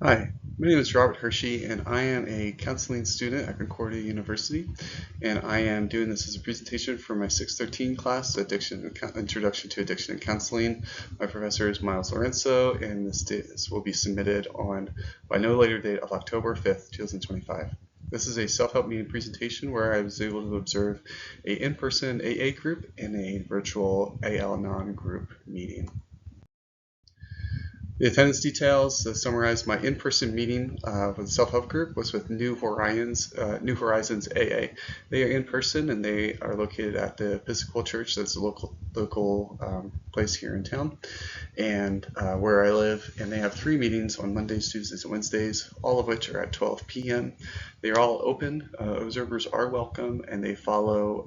Hi, my name is Robert Hershey, and I am a counseling student at Concordia University, and I am doing this as a presentation for my 613 class, Introduction to Addiction and Counseling. My professor is Miles Lorenzo, and this will be submitted by no later date of October 5th, 2025. This is a self-help meeting presentation where I was able to observe an in-person AA group and a virtual AL-non group meeting. The attendance details summarize my in-person meeting with the self-help group was with New Horizons AA. They are in person and they are located at the Episcopal Church. That's a local place here in town, and where I live. And they have 3 meetings on Mondays, Tuesdays, and Wednesdays, all of which are at 12 p.m. They are all open. Observers are welcome, and they follow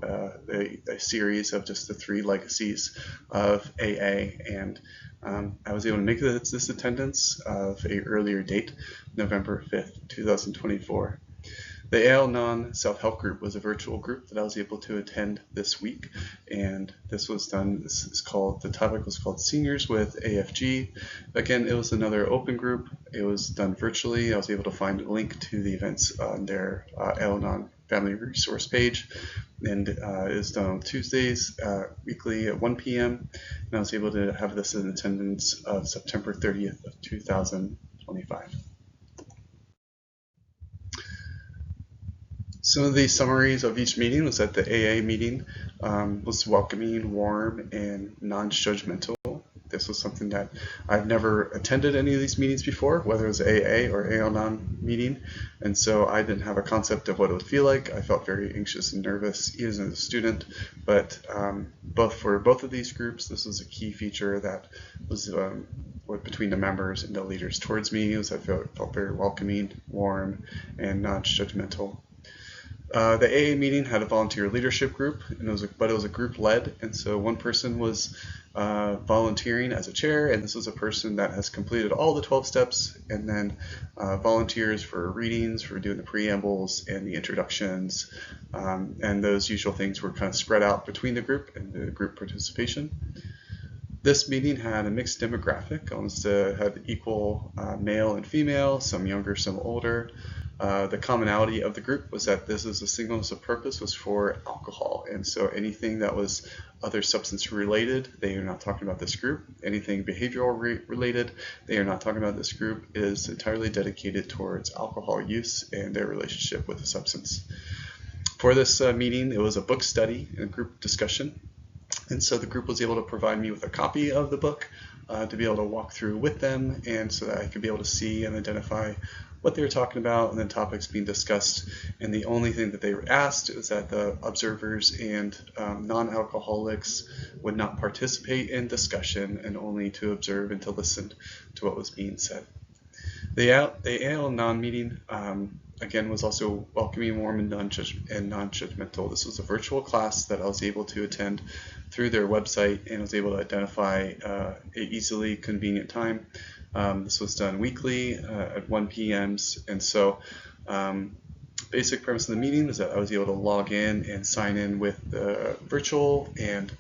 a series of just the 3 legacies of AA. And I was able to make this attendance of an earlier date, November 5th, 2024. The AL-non self-help group was a virtual group that I was able to attend this week, and the topic was called Seniors with AFG. Again, it was another open group. It was done virtually. I was able to find a link to the events on their AL-non family resource page, and it is done on Tuesdays weekly at 1 p.m. and I was able to have this in attendance of September 30th of 2025. Some of the summaries of each meeting was that the AA meeting was welcoming, warm, and non-judgmental. This was something that I've never attended any of these meetings before, whether it was AA or AL-non meeting, and so I didn't have a concept of what it would feel like. I felt very anxious and nervous, even as a student, but for both of these groups, this was a key feature that was between the members and the leaders towards me. I felt very welcoming, warm, and non-judgmental. The AA meeting had a volunteer leadership group, but it was a group led, and so one person was volunteering as a chair, and this was a person that has completed all the 12 steps, and then volunteers for readings, for doing the preambles and the introductions, and those usual things were kind of spread out between the group and the group participation. This meeting had a mixed demographic, almost had equal male and female, some younger, some older. The commonality of the group was that this is a singleness of purpose was for alcohol, and so anything that was other substance related, they are not talking about this group. Anything behavioral related, they are not talking about this group. It is entirely dedicated towards alcohol use and their relationship with the substance. For this meeting, it was a book study and a group discussion, and so the group was able to provide me with a copy of the book to be able to walk through with them, and so that I could be able to see and identify what they were talking about and then topics being discussed. And the only thing that they were asked is that the observers and non-alcoholics would not participate in discussion and only to observe and to listen to what was being said. The AL-non meeting again was also welcoming, warm, and non-judgmental. This was a virtual class that I was able to attend through their website and was able to identify an easily convenient time. This was done weekly at 1 p.m. And so basic premise of the meeting is that I was able to log in and sign in with the virtual, and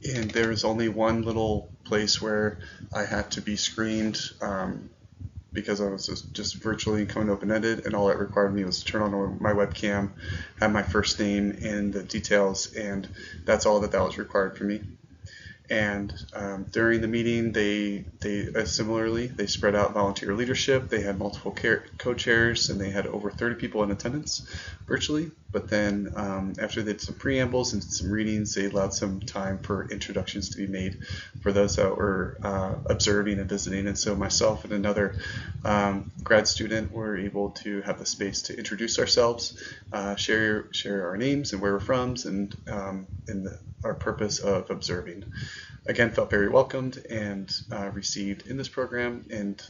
there was only one little place where I had to be screened because I was just virtually coming open-ended, and all it required me was to turn on my webcam, have my first name and the details, and that's all that was required for me. And during the meeting, they similarly, they spread out volunteer leadership. They had multiple co-chairs, and they had over 30 people in attendance virtually. But then after they did some preambles and some readings, they allowed some time for introductions to be made for those that were observing and visiting. And so myself and another grad student were able to have the space to introduce ourselves, share our names and where we're from, and our purpose of observing. Again, felt very welcomed and received in this program, and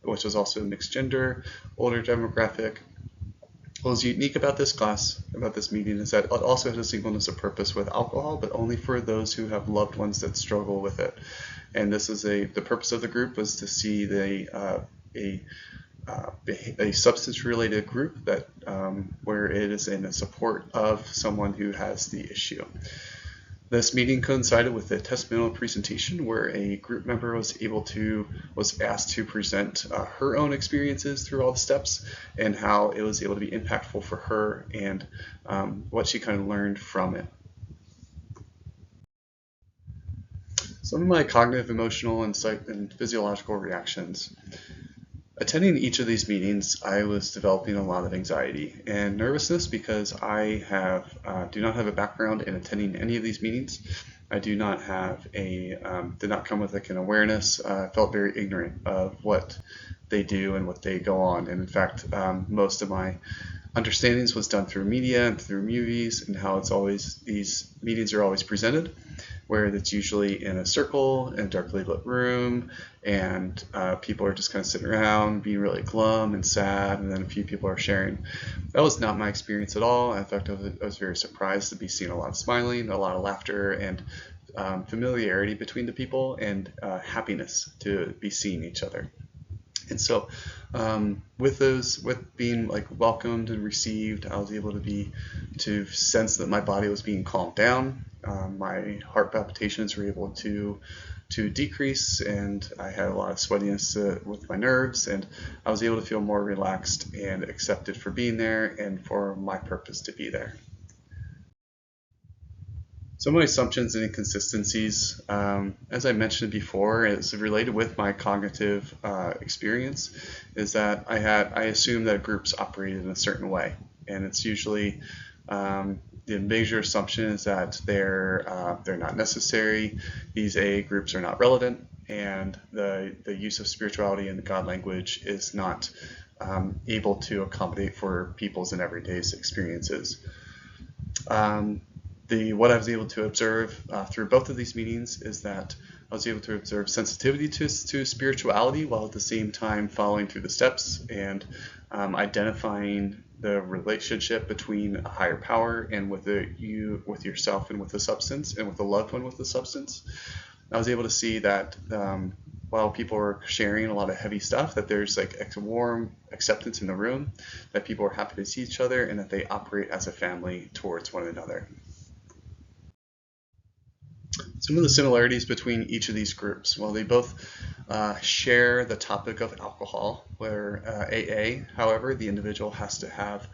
which was also mixed gender, older demographic. What was unique about this class, about this meeting, is that it also has a singleness of purpose with alcohol, but only for those who have loved ones that struggle with it. And this is the purpose of the group was to see a substance-related group that where it is in a support of someone who has the issue. This meeting coincided with the testimonial presentation where a group member was asked to present her own experiences through all the steps and how it was able to be impactful for her and what she kind of learned from it. Some of my cognitive, emotional, and physiological reactions. Attending each of these meetings, I was developing a lot of anxiety and nervousness because I do not have a background in attending any of these meetings. I do not have did not come with like an awareness. I felt very ignorant of what they do and what they go on. And in fact, most of my understandings was done through media and through movies and how these meetings are always presented, where it's usually in a circle in a darkly lit room, and people are just kind of sitting around being really glum and sad, and then a few people are sharing. That was not my experience at all. In fact, I was very surprised to be seeing a lot of smiling, a lot of laughter, and familiarity between the people, and happiness to be seeing each other. And so with being like welcomed and received, I was able to sense that my body was being calmed down. My heart palpitations were able to decrease, and I had a lot of sweatiness with my nerves, and I was able to feel more relaxed and accepted for being there and for my purpose to be there. Some of my assumptions and inconsistencies, as I mentioned before, is related with my cognitive experience, is that I assumed that groups operated in a certain way, and it's usually the major assumption is that they're not necessary. These AA groups are not relevant, and the use of spirituality in the God language is not able to accommodate for people's and everyday's experiences. What I was able to observe through both of these meetings is that I was able to observe sensitivity to spirituality while at the same time following through the steps and identifying the relationship between a higher power and with yourself and with the substance and with the loved one with the substance. I was able to see that while people were sharing a lot of heavy stuff, that there's like a warm acceptance in the room, that people are happy to see each other, and that they operate as a family towards one another. Some of the similarities between each of these groups. Well, they both share the topic of alcohol, where AA, however, the individual has to have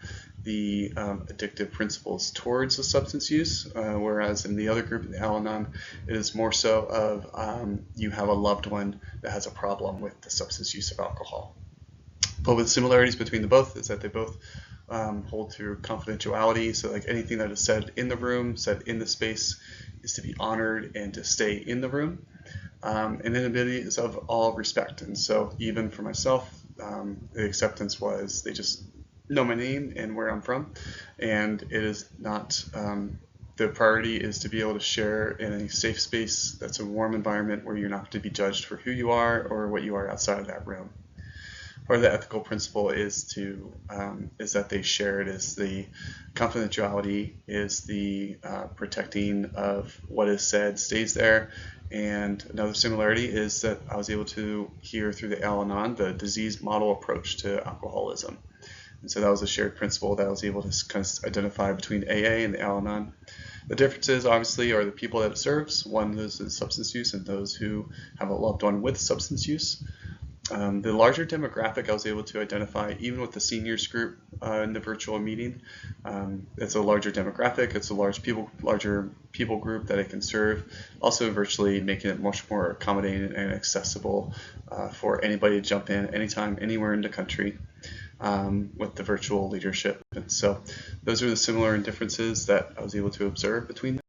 the addictive principles towards the substance use, whereas in the other group, the Al-Anon, it is more so of you have a loved one that has a problem with the substance use of alcohol. But with similarities between the both is that they both hold to confidentiality, so like anything that is said in the room, said in the space, is to be honored and to stay in the room. And inability is of all respect. And so even for myself, the acceptance was they just know my name and where I'm from. And it is not, the priority is to be able to share in a safe space that's a warm environment where you're not going to be judged for who you are or what you are outside of that room. Part of the ethical principle is that they share it as the confidentiality is the protecting of what is said stays there. And another similarity is that I was able to hear through the Al-Anon the disease model approach to alcoholism. And so that was a shared principle that I was able to kind of identify between AA and the Al-Anon. The differences obviously are the people that it serves. One is in substance use and those who have a loved one with substance use. The larger demographic I was able to identify, even with the seniors group in the virtual meeting, it's a larger demographic, it's a larger people group that it can serve, also virtually making it much more accommodating and accessible for anybody to jump in anytime, anywhere in the country with the virtual leadership. And so those are the similar differences that I was able to observe between them.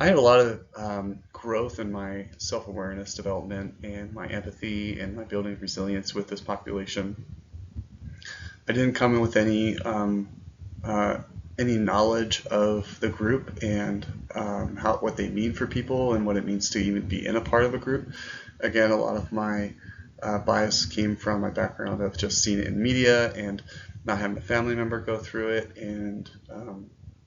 I had a lot of growth in my self-awareness development and my empathy and my building of resilience with this population. I didn't come in with any knowledge of the group and what they mean for people and what it means to even be in a part of a group. Again, a lot of my bias came from my background of just seeing it in media and not having a family member go through it, and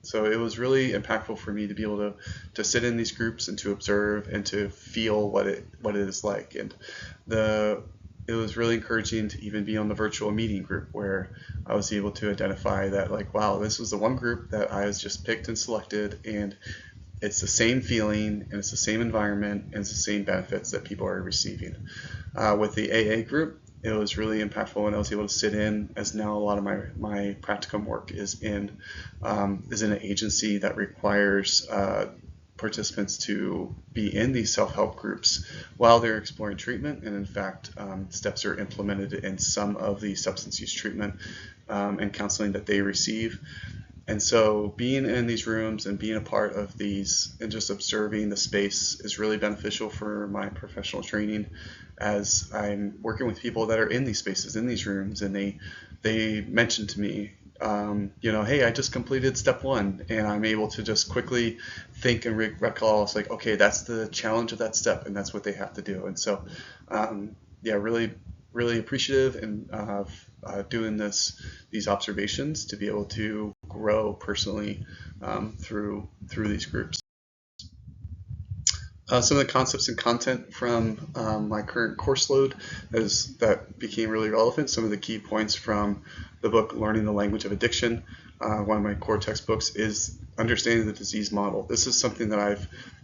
so it was really impactful for me to be able to sit in these groups and to observe and to feel what it is like. And the it was really encouraging to even be on the virtual meeting group where I was able to identify that, like, wow, this was the one group that I was just picked and selected, and it's the same feeling, and it's the same environment, and it's the same benefits that people are receiving. With the AA group, it was really impactful when I was able to sit in, as now a lot of my practicum work is in an agency that requires participants to be in these self-help groups while they're exploring treatment, and in fact steps are implemented in some of the substance use treatment and counseling that they receive. And so being in these rooms and being a part of these and just observing the space is really beneficial for my professional training, as I'm working with people that are in these spaces, in these rooms, and they mention to me, hey, I just completed step 1, and I'm able to just quickly think and recall. It's like, okay, that's the challenge of that step, and that's what they have to do. And so, really, really appreciative and doing these observations to be able to grow personally through these groups. Some of the concepts and content from my current course load that became really relevant. Some of the key points from the book Learning the Language of Addiction. One of my core textbooks is Understanding the Disease Model. This is something that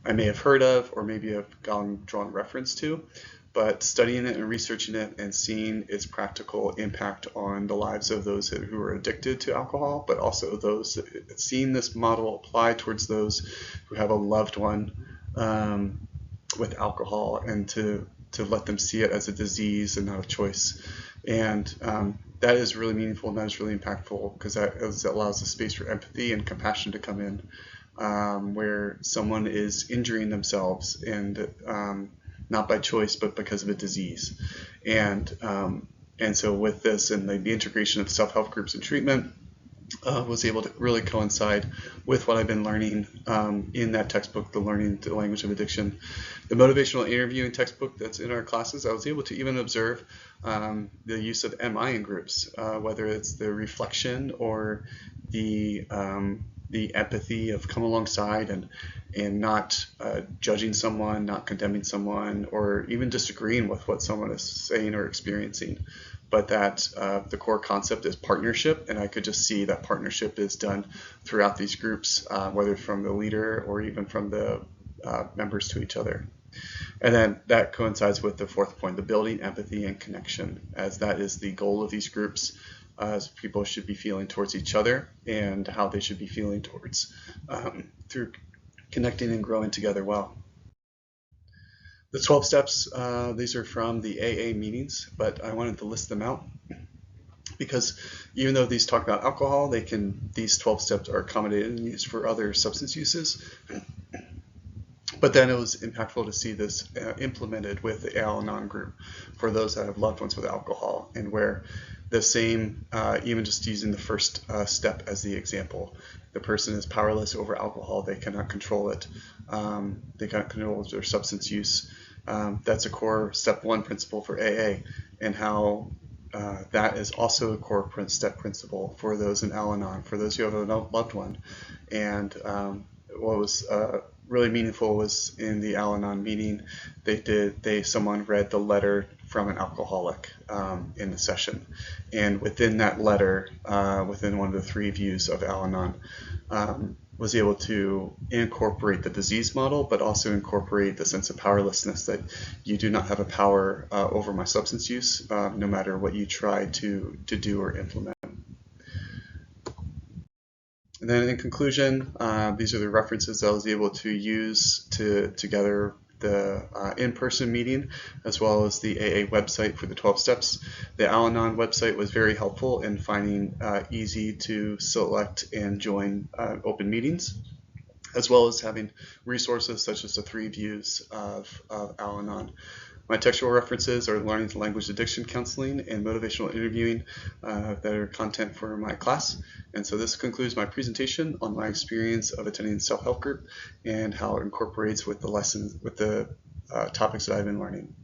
I may have heard of or maybe have drawn reference to, but studying it and researching it and seeing its practical impact on the lives of those who are addicted to alcohol, but also seeing this model apply towards those who have a loved one with alcohol, and to let them see it as a disease and not a choice. And that is really meaningful, and that is really impactful, because that allows a space for empathy and compassion to come in, where someone is injuring themselves, and not by choice, but because of a disease. And so with this and the integration of self-help groups and treatment, was able to really coincide with what I've been learning in that textbook, the Learning the Language of Addiction. The motivational interviewing textbook that's in our classes, I was able to even observe the use of MI in groups, whether it's the reflection or the empathy of come alongside and not judging someone, not condemning someone, or even disagreeing with what someone is saying or experiencing. But that the core concept is partnership, and I could just see that partnership is done throughout these groups, whether from the leader or even from the members to each other. And then that coincides with the fourth point, the building empathy and connection, as that is the goal of these groups, as people should be feeling towards each other and how they should be feeling towards through connecting and growing together well. The 12 steps, these are from the AA meetings, but I wanted to list them out because even though these talk about alcohol, these 12 steps are accommodated and used for other substance uses. But then it was impactful to see this implemented with the Al-Anon group for those that have loved ones with alcohol, and where the same, even just using the first step as the example, the person is powerless over alcohol, they cannot control it, they cannot control their substance use. That's a core step 1 principle for AA, and how that is also a core step principle for those in Al-Anon, for those who have a loved one. And what was really meaningful was in the Al-Anon meeting, someone read the letter from an alcoholic in the session, and within that letter, within one of the 3 views of Al-Anon, was able to incorporate the disease model, but also incorporate the sense of powerlessness, that you do not have a power over my substance use, no matter what you try to do or implement. And then in conclusion, these are the references that I was able to use to gather the in-person meeting, as well as the AA website for the 12 steps. The Al-Anon website was very helpful in finding easy to select and join open meetings, as well as having resources such as the 3 views of Al-Anon. My textual references are Learning the Language Addiction Counseling and Motivational Interviewing that are content for my class. And so this concludes my presentation on my experience of attending the self-help group and how it incorporates with the lessons, with the topics that I've been learning.